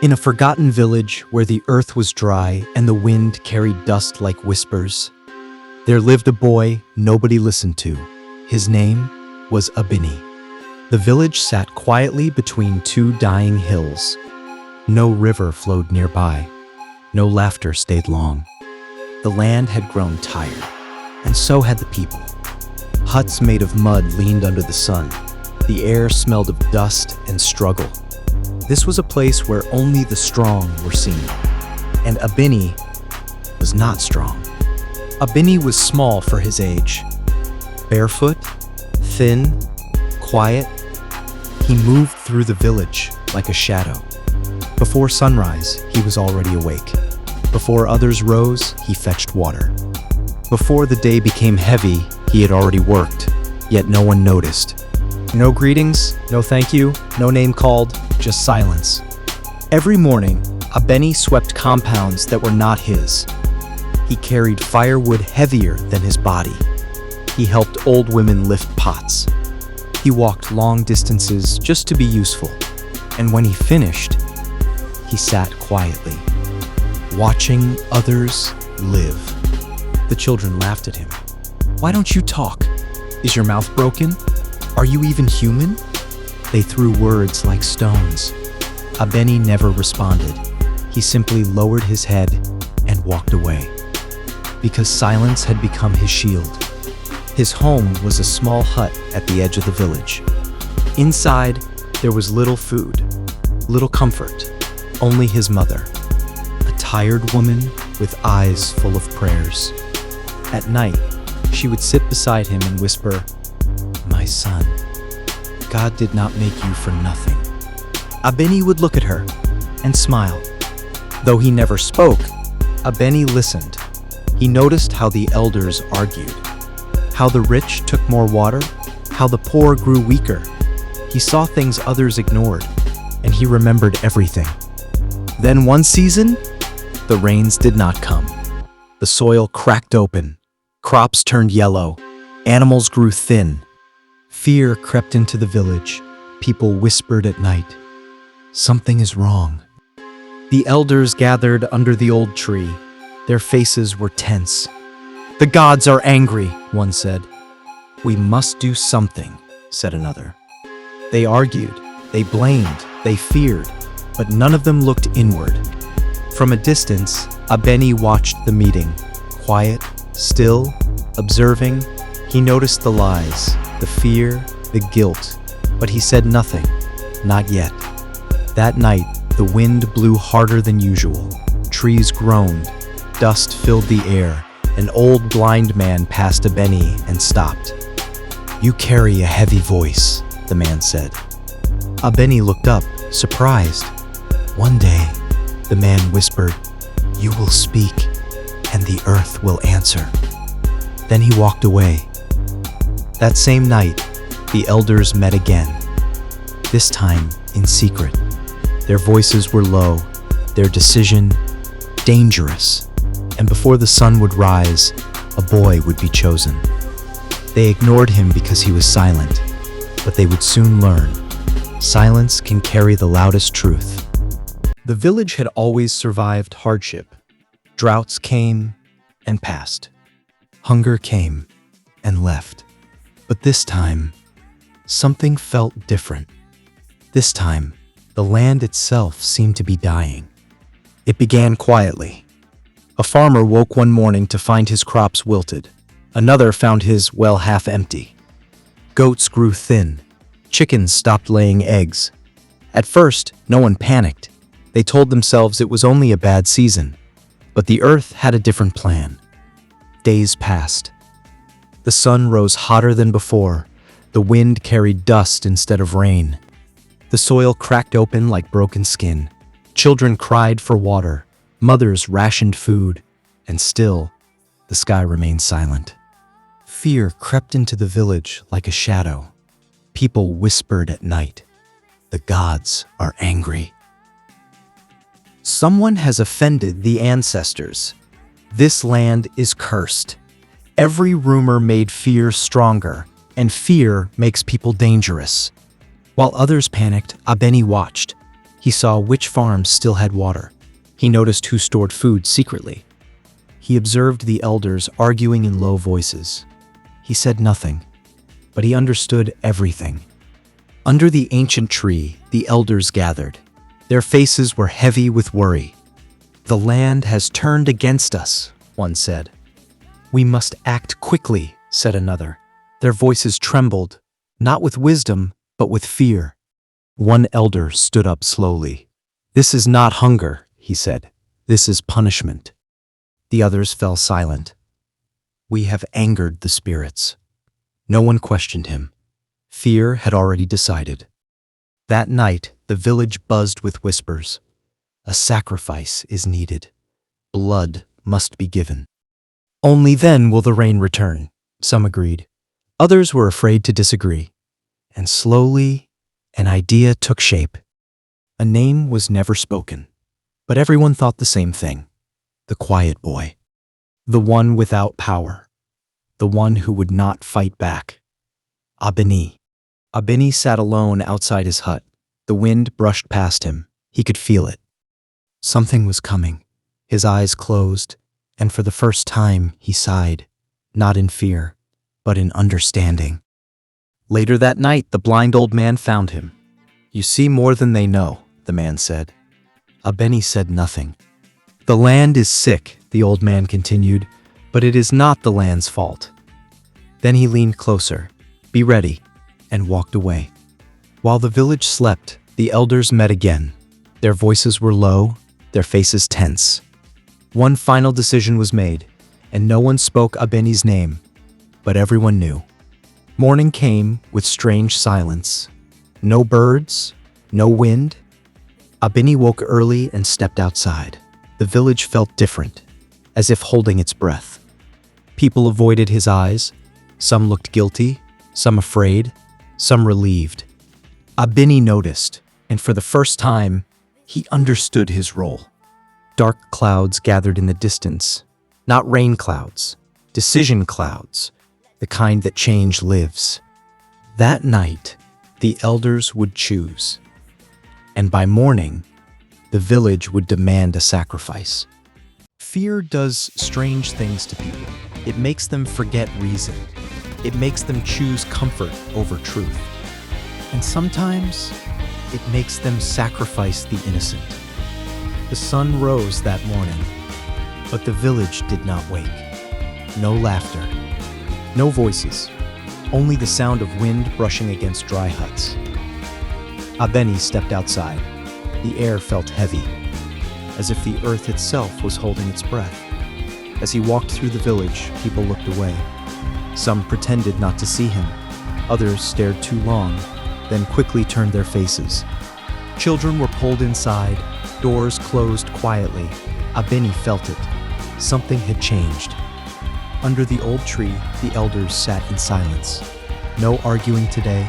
In a forgotten village where the earth was dry and the wind carried dust like whispers, there lived a boy nobody listened to. His name was Abeni. The village sat quietly between two dying hills. No river flowed nearby. No laughter stayed long. The land had grown tired, and so had the people. Huts made of mud leaned under the sun. The air smelled of dust and struggle. This was a place where only the strong were seen. And Abeni was not strong. Abeni was small for his age. Barefoot, thin, quiet, he moved through the village like a shadow. Before sunrise, he was already awake. Before others rose, he fetched water. Before the day became heavy, he had already worked, yet no one noticed. No greetings, no thank you, no name called, just silence. Every morning, Abeni swept compounds that were not his. He carried firewood heavier than his body. He helped old women lift pots. He walked long distances just to be useful. And when he finished, he sat quietly, watching others live. The children laughed at him. "Why don't you talk? Is your mouth broken? Are you even human?" They threw words like stones. Abeni never responded. He simply lowered his head and walked away. Because silence had become his shield. His home was a small hut at the edge of the village. Inside, there was little food, little comfort, only his mother, a tired woman with eyes full of prayers. At night, she would sit beside him and whisper, "My son, God did not make you for nothing." Abeni would look at her and smile. Though he never spoke, Abeni listened. He noticed how the elders argued, how the rich took more water, how the poor grew weaker. He saw things others ignored, and he remembered everything. Then one season, the rains did not come. The soil cracked open, crops turned yellow, animals grew thin. Fear crept into the village. People whispered at night, "Something is wrong." The elders gathered under the old tree. Their faces were tense. "The gods are angry," one said. "We must do something," said another. They argued, they blamed, they feared, but none of them looked inward. From a distance, Abeni watched the meeting. Quiet, still, observing, he noticed the lies, the fear, the guilt, but he said nothing, not yet. That night, the wind blew harder than usual. Trees groaned, dust filled the air. An old blind man passed Abeni and stopped. "You carry a heavy voice," the man said. Abeni looked up, surprised. "One day," the man whispered, "you will speak, and the earth will answer." Then he walked away. That same night, the elders met again. This time, in secret. Their voices were low, their decision dangerous. And before the sun would rise, a boy would be chosen. They ignored him because he was silent, but they would soon learn. Silence can carry the loudest truth. The village had always survived hardship. Droughts came and passed. Hunger came and left. But this time, something felt different. This time, the land itself seemed to be dying. It began quietly. A farmer woke one morning to find his crops wilted. Another found his well half empty. Goats grew thin. Chickens stopped laying eggs. At first, no one panicked. They told themselves it was only a bad season. But the earth had a different plan. Days passed. The sun rose hotter than before. The wind carried dust instead of rain. The soil cracked open like broken skin. Children cried for water. Mothers rationed food, and still, the sky remained silent. Fear crept into the village like a shadow. People whispered at night, "The gods are angry." Someone has offended the ancestors. This land is cursed. Every rumor made fear stronger, and fear makes people dangerous. While others panicked, Abeni watched. He saw which farms still had water. He noticed who stored food secretly. He observed the elders arguing in low voices. He said nothing, but he understood everything. Under the ancient tree, the elders gathered. Their faces were heavy with worry. "The land has turned against us," one said. "We must act quickly," said another. Their voices trembled, not with wisdom, but with fear. One elder stood up slowly. "This is not hunger," he said. "This is punishment." The others fell silent. "We have angered the spirits." No one questioned him. Fear had already decided. That night, the village buzzed with whispers. A sacrifice is needed. Blood must be given. Only then will the rain return, some agreed. Others were afraid to disagree. And slowly, an idea took shape. A name was never spoken, but everyone thought the same thing. The quiet boy. The one without power. The one who would not fight back. Abeni. Abeni sat alone outside his hut. The wind brushed past him. He could feel it. Something was coming. His eyes closed, and for the first time he sighed, not in fear, but in understanding. Later that night, the blind old man found him. "You see more than they know," the man said. Abeni said nothing. "The land is sick," the old man continued, "but it is not the land's fault." Then he leaned closer. "Be ready," and walked away. While the village slept, the elders met again. Their voices were low, their faces tense. One final decision was made, and no one spoke Abeni's name, but everyone knew. Morning came with strange silence. No birds, no wind. Abeni woke early and stepped outside. The village felt different, as if holding its breath. People avoided his eyes. Some looked guilty, some afraid, some relieved. Abeni noticed, and for the first time, he understood his role. Dark clouds gathered in the distance. Not rain clouds, decision clouds, the kind that change lives. That night, the elders would choose. And by morning, the village would demand a sacrifice. Fear does strange things to people. It makes them forget reason. It makes them choose comfort over truth. And sometimes, it makes them sacrifice the innocent. The sun rose that morning, but the village did not wake. No laughter, no voices, only the sound of wind brushing against dry huts. Abeni stepped outside. The air felt heavy, as if the earth itself was holding its breath. As he walked through the village, people looked away. Some pretended not to see him. Others stared too long, then quickly turned their faces. Children were pulled inside, doors closed quietly. Abeni felt it. Something had changed. Under the old tree, the elders sat in silence. No arguing today,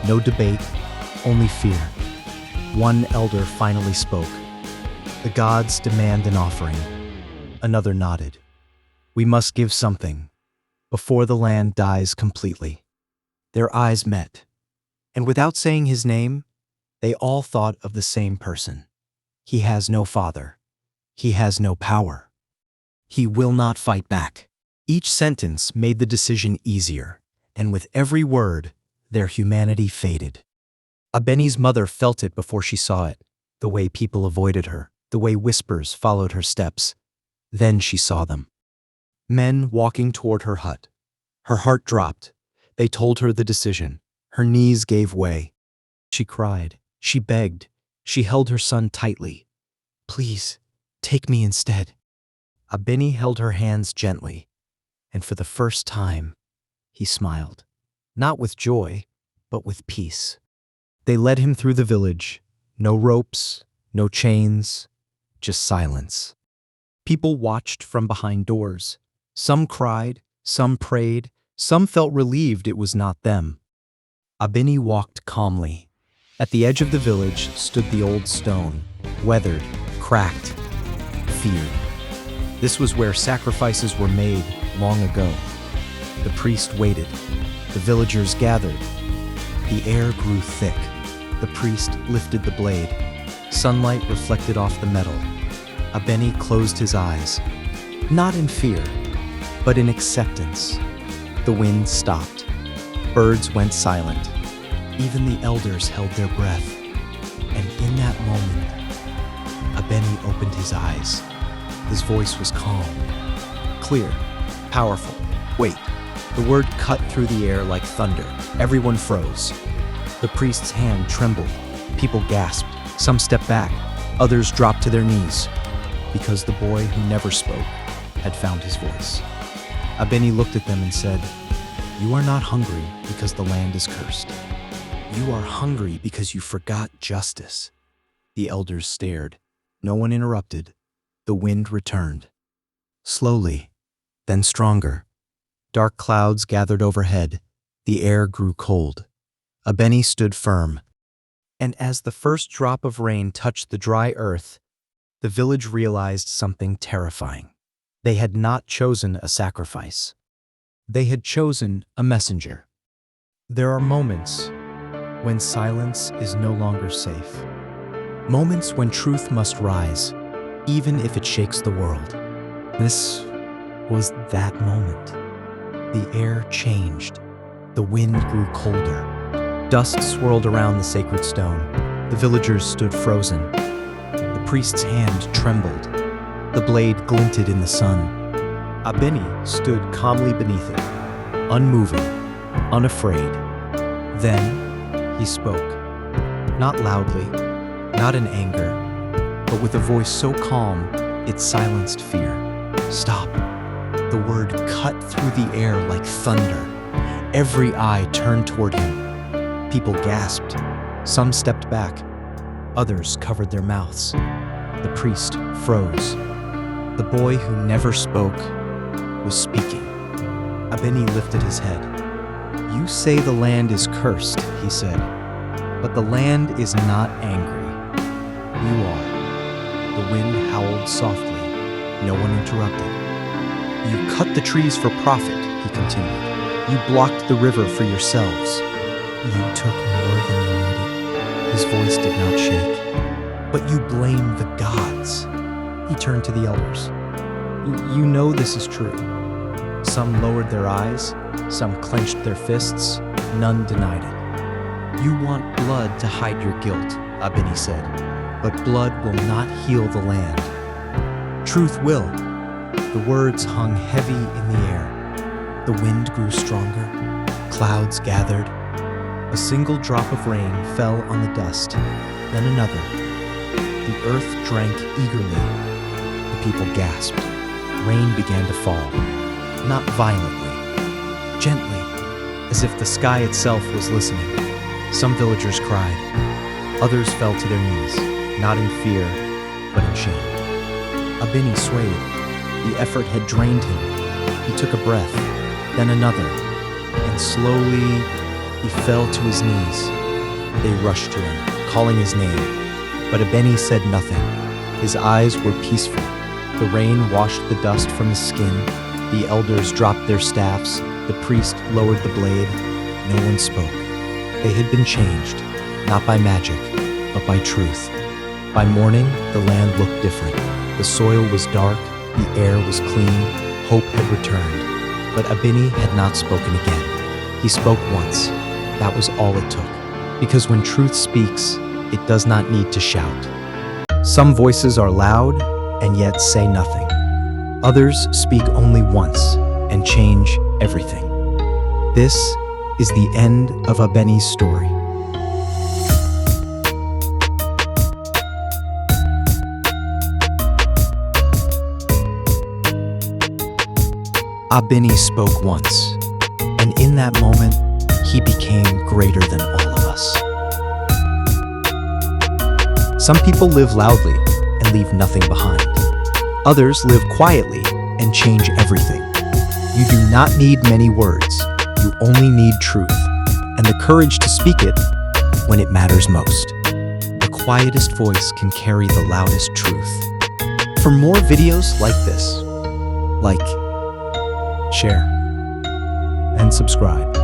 no debate, only fear. One elder finally spoke. "The gods demand an offering." Another nodded. "We must give something, before the land dies completely." Their eyes met, and without saying his name, they all thought of the same person. He has no father. He has no power. He will not fight back. Each sentence made the decision easier, and with every word, their humanity faded. Abeni's mother felt it before she saw it, the way people avoided her, the way whispers followed her steps. Then she saw them. Men walking toward her hut. Her heart dropped. They told her the decision. Her knees gave way. She cried. She begged. She held her son tightly. "Please, take me instead." Abeni held her hands gently, and for the first time, he smiled. Not with joy, but with peace. They led him through the village. No ropes, no chains, just silence. People watched from behind doors. Some cried, some prayed, some felt relieved it was not them. Abeni walked calmly. At the edge of the village stood the old stone, weathered, cracked, feared. This was where sacrifices were made long ago. The priest waited. The villagers gathered. The air grew thick. The priest lifted the blade. Sunlight reflected off the metal. Abeni closed his eyes, not in fear, but in acceptance. The wind stopped. Birds went silent. Even the elders held their breath. And in that moment, Abeni opened his eyes. His voice was calm, clear, powerful. Wait. The word cut through the air like thunder. Everyone froze. The priest's hand trembled. People gasped. Some stepped back. Others dropped to their knees. Because the boy who never spoke had found his voice. Abeni looked at them and said, "You are not hungry because the land is cursed. You are hungry because you forgot justice." The elders stared. No one interrupted. The wind returned. Slowly, then stronger. Dark clouds gathered overhead. The air grew cold. Abeni stood firm. And as the first drop of rain touched the dry earth, the village realized something terrifying. They had not chosen a sacrifice. They had chosen a messenger. There are moments when silence is no longer safe. Moments when truth must rise, even if it shakes the world. This was that moment. The air changed. The wind grew colder. Dust swirled around the sacred stone. The villagers stood frozen. The priest's hand trembled. The blade glinted in the sun. Abeni stood calmly beneath it, unmoving, unafraid. Then he spoke, not loudly, not in anger, but with a voice so calm it silenced fear. Stop. The word cut through the air like thunder. Every eye turned toward him. People gasped. Some stepped back. Others covered their mouths. The priest froze. The boy who never spoke was speaking. Abeni lifted his head. "You say the land is cursed," he said, "but the land is not angry. You are." The wind howled softly. No one interrupted. "You cut the trees for profit," he continued. "You blocked the river for yourselves. You took more than you needed." His voice did not shake. "But you blame the gods." He turned to the elders. You know this is true." Some lowered their eyes. Some clenched their fists. None denied it. "You want blood to hide your guilt," Abeni said. "But blood will not heal the land. Truth will." The words hung heavy in the air. The wind grew stronger. Clouds gathered. A single drop of rain fell on the dust, then another. The earth drank eagerly. The people gasped. Rain began to fall, not violently, gently, as if the sky itself was listening. Some villagers cried. Others fell to their knees, not in fear, but in shame. Abeni swayed. The effort had drained him. He took a breath, then another, and slowly he fell to his knees. They rushed to him, calling his name, but Abeni said nothing. His eyes were peaceful. The rain washed the dust from his skin. The elders dropped their staffs. The priest lowered the blade. No one spoke. They had been changed, not by magic, but by truth. By morning, the land looked different. The soil was dark. The air was clean. Hope had returned. But Abeni had not spoken again. He spoke once. That was all it took. Because when truth speaks, it does not need to shout. Some voices are loud and yet say nothing. Others speak only once and change everything. This is the end of Abeni's story. Abeni spoke once, and in that moment, he became greater than all of us. Some people live loudly and leave nothing behind. Others live quietly and change everything. You do not need many words. You only need truth and the courage to speak it when it matters most. The quietest voice can carry the loudest truth. For more videos like this, like, share, and subscribe.